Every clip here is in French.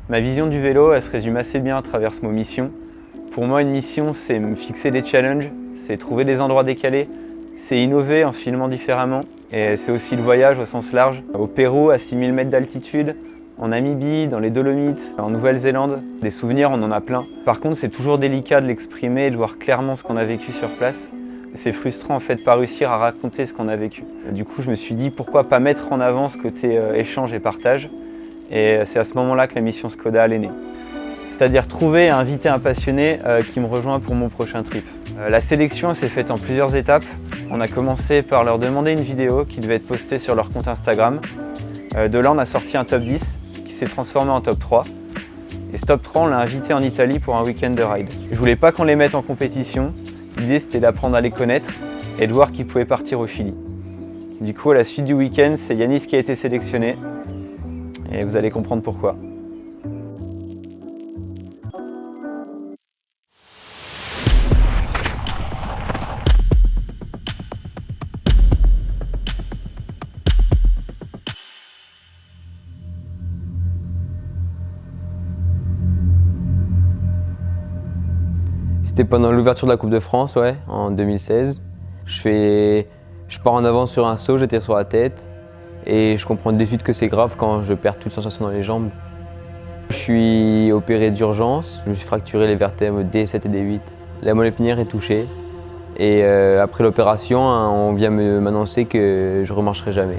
Ma vision du vélo, elle se résume assez bien à travers ce mot mission. Pour moi, une mission, c'est me fixer des challenges, c'est trouver des endroits décalés, c'est innover en filmant différemment. Et c'est aussi le voyage au sens large. Au Pérou, à 6000 mètres d'altitude, en Namibie, dans les Dolomites, en Nouvelle-Zélande. Des souvenirs, on en a plein. Par contre, c'est toujours délicat de l'exprimer et de voir clairement ce qu'on a vécu sur place. C'est frustrant en fait de pas réussir à raconter ce qu'on a vécu. Du coup, je me suis dit pourquoi pas mettre en avant ce côté échange et partage. Et c'est à ce moment-là que la mission Skoda est née. C'est-à-dire trouver et inviter un passionné qui me rejoint pour mon prochain trip. La sélection s'est faite en plusieurs étapes. On a commencé par leur demander une vidéo qui devait être postée sur leur compte Instagram. De là, on a sorti un top 10 qui s'est transformé en top 3. Et ce top 3, on l'a invité en Italie pour un week-end de ride. Je voulais pas qu'on les mette en compétition. L'idée, c'était d'apprendre à les connaître et de voir qu'ils pouvaient partir au Chili. Du coup, à la suite du week-end, c'est Yanis qui a été sélectionné. Et vous allez comprendre pourquoi. C'était pendant l'ouverture de la Coupe de France, ouais, en 2016. Je pars en avant sur un saut, j'étais sur la tête et je comprends de suite que c'est grave quand je perds toute sensation dans les jambes. Je suis opéré d'urgence, je me suis fracturé les vertèbres D7 et D8. La moelle épinière est touchée et après l'opération, on vient m'annoncer que je ne remarcherai jamais.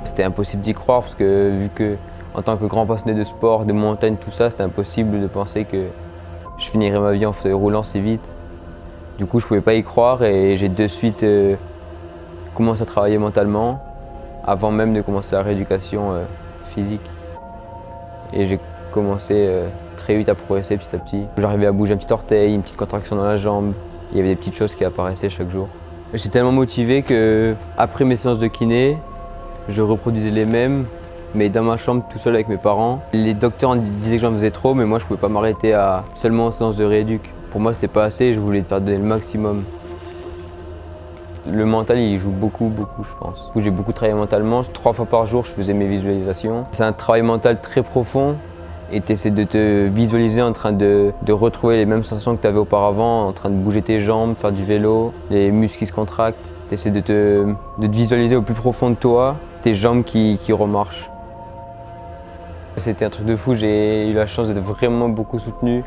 C'était impossible d'y croire parce que vu que en tant que grand passionné de sport, de montagne, tout ça, c'était impossible de penser que je finirais ma vie en fauteuil roulant si vite. Du coup, je ne pouvais pas y croire et j'ai de suite commencé à travailler mentalement avant même de commencer la rééducation physique. Et j'ai commencé très vite à progresser petit à petit. J'arrivais à bouger un petit orteil, une petite contraction dans la jambe. Il y avait des petites choses qui apparaissaient chaque jour. J'étais tellement motivé qu'après mes séances de kiné, je reproduisais les mêmes, mais dans ma chambre tout seul avec mes parents. Les docteurs disaient que j'en faisais trop, mais moi je pouvais pas m'arrêter à seulement aux séances de rééduc. Pour moi c'était pas assez, je voulais faire donner le maximum. Le mental il joue beaucoup je pense. J'ai beaucoup travaillé mentalement, 3 fois par jour je faisais mes visualisations. C'est un travail mental très profond et tu essaies de te visualiser en train de retrouver les mêmes sensations que tu avais auparavant, en train de bouger tes jambes, faire du vélo, les muscles qui se contractent. Tu essaies de te visualiser au plus profond de toi, tes jambes qui remarchent. C'était un truc de fou, j'ai eu la chance d'être vraiment beaucoup soutenu,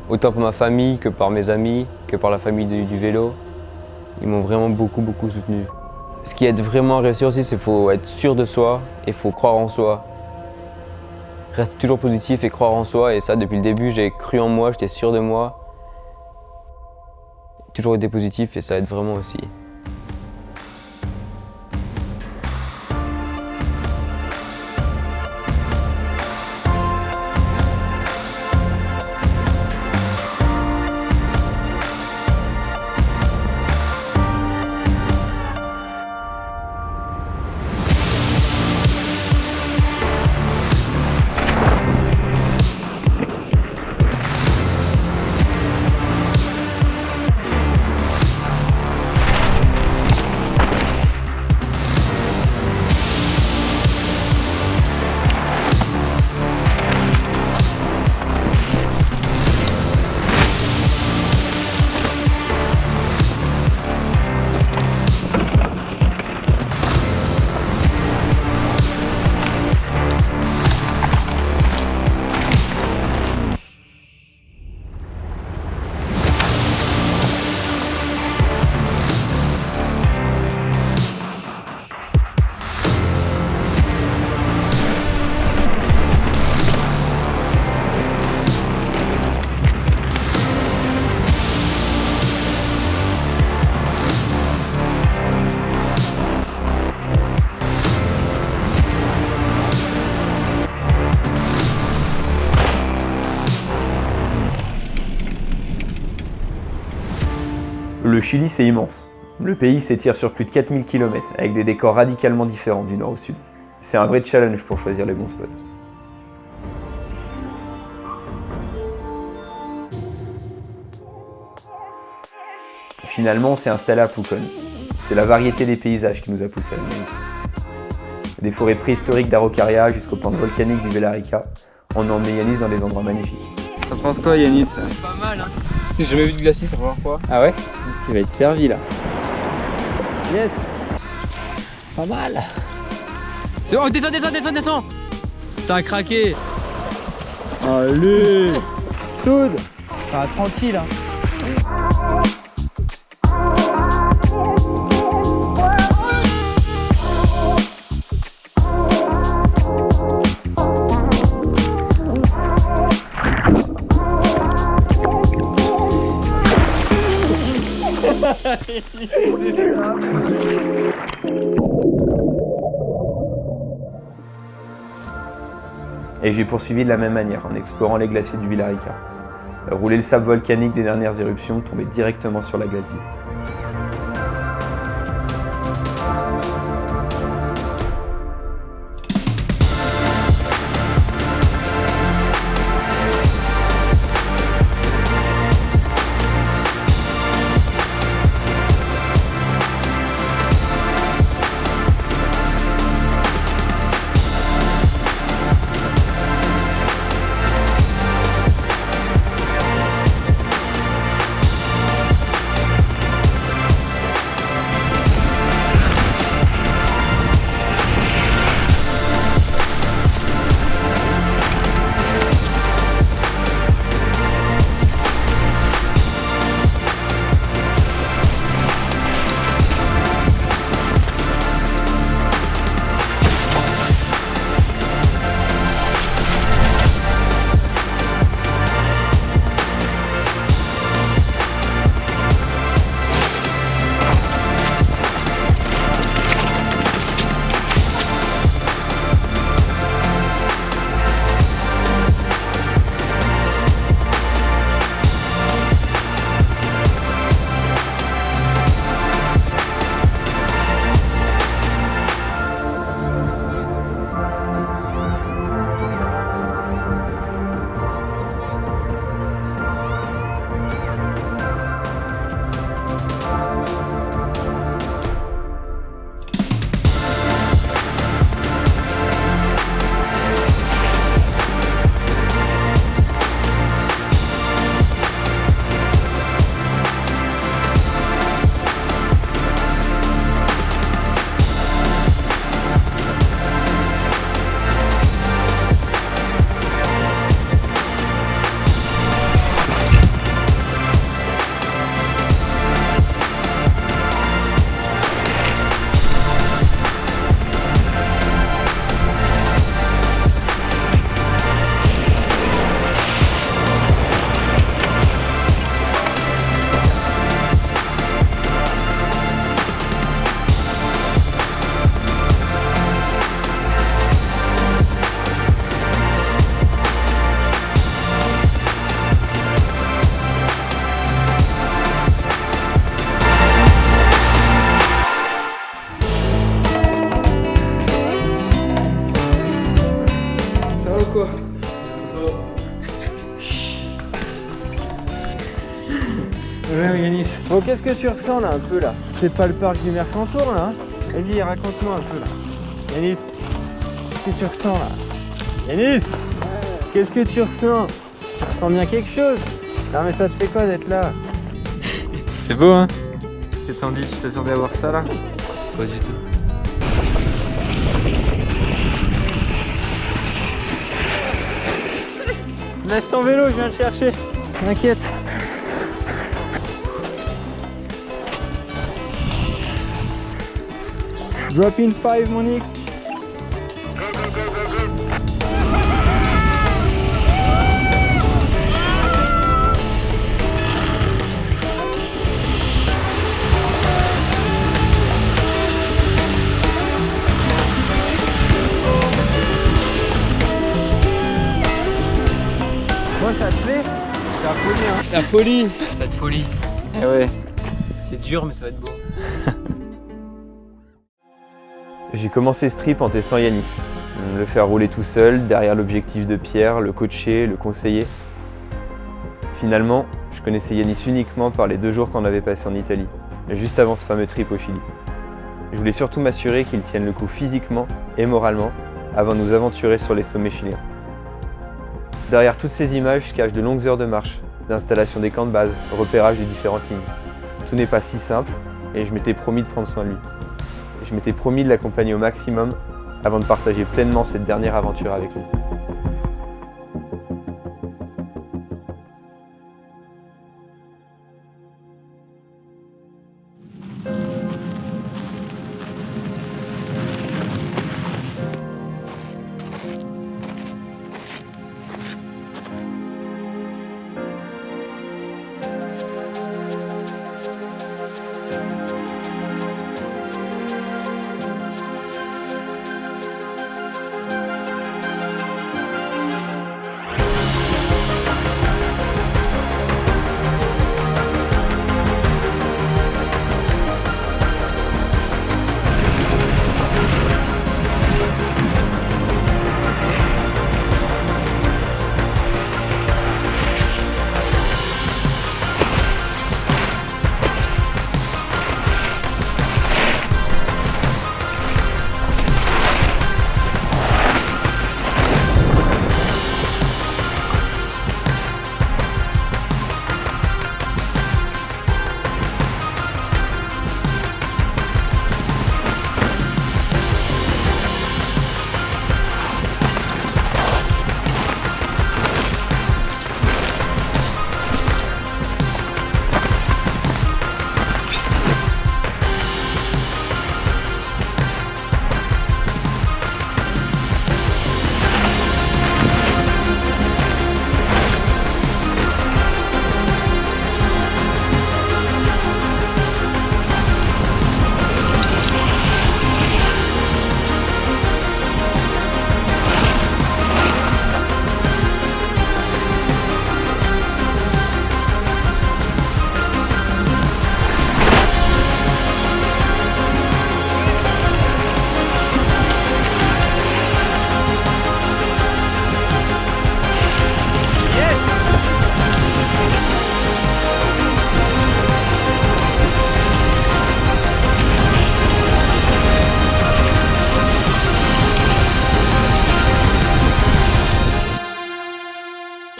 autant par ma famille que par mes amis, que par la famille du vélo. Ils m'ont vraiment beaucoup soutenu. Ce qui aide vraiment à réussir aussi, c'est qu'il faut être sûr de soi et il faut croire en soi. Rester toujours positif et croire en soi, et ça depuis le début, j'ai cru en moi, j'étais sûr de moi. Toujours été positif et ça aide vraiment aussi. Le Chili, c'est immense. Le pays s'étire sur plus de 4000 km, avec des décors radicalement différents du nord au sud. C'est un vrai challenge pour choisir les bons spots. Finalement, on s'est installé à Pucón. C'est la variété des paysages qui nous a poussé à venir ici. Des forêts préhistoriques d'Araucaria jusqu'aux pentes volcaniques du Villarrica, on a emmené Yanis dans des endroits magnifiques. T'en penses quoi, Yanis? Pas mal, hein. J'ai jamais vu de glacier, c'est la première fois. Ah ouais? Tu vas être servi là. Yes. Pas mal. C'est bon, descends. Ça a craqué. Allez, soude. Enfin, tranquille, hein. Et j'ai poursuivi de la même manière, en explorant les glaciers du Villarrica. Rouler le sable volcanique des dernières éruptions tombait directement sur la glace vive. Quoi? Ouais, Yanis. Bon, qu'est-ce que tu ressens là un peu là? C'est pas le parc du Mercantour là, hein? Vas-y, raconte-moi un peu là. Yanis, qu'est-ce que tu ressens là? Yanis, qu'est-ce que tu ressens? Tu ressens bien quelque chose? Non mais ça te fait quoi d'être là? C'est beau, hein? Tu t'attendais à voir ça là? Pas du tout. Laisse ton vélo, je viens le chercher. T'inquiète. Drop in 5, mon X. Moi, ça te plaît? C'est la folie, hein. La folie. Cette folie. Eh ouais. C'est dur, mais ça va être beau. J'ai commencé ce trip en testant Yanis. Le faire rouler tout seul, derrière l'objectif de Pierre, le coacher, le conseiller. Finalement, je connaissais Yanis uniquement par les 2 jours qu'on avait passés en Italie, juste avant ce fameux trip au Chili. Je voulais surtout m'assurer qu'il tienne le coup physiquement et moralement avant de nous aventurer sur les sommets chiliens. Derrière toutes ces images se cachent de longues heures de marche, d'installation des camps de base, repérage des différentes lignes. Tout n'est pas si simple et je m'étais promis de prendre soin de lui. Je m'étais promis de l'accompagner au maximum avant de partager pleinement cette dernière aventure avec lui.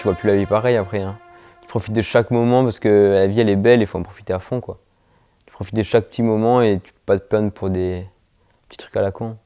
Tu vois plus la vie pareil après. Hein. Tu profites de chaque moment parce que la vie elle est belle et il faut en profiter à fond quoi. Tu profites de chaque petit moment et tu peux pas te plaindre pour des petits trucs à la con.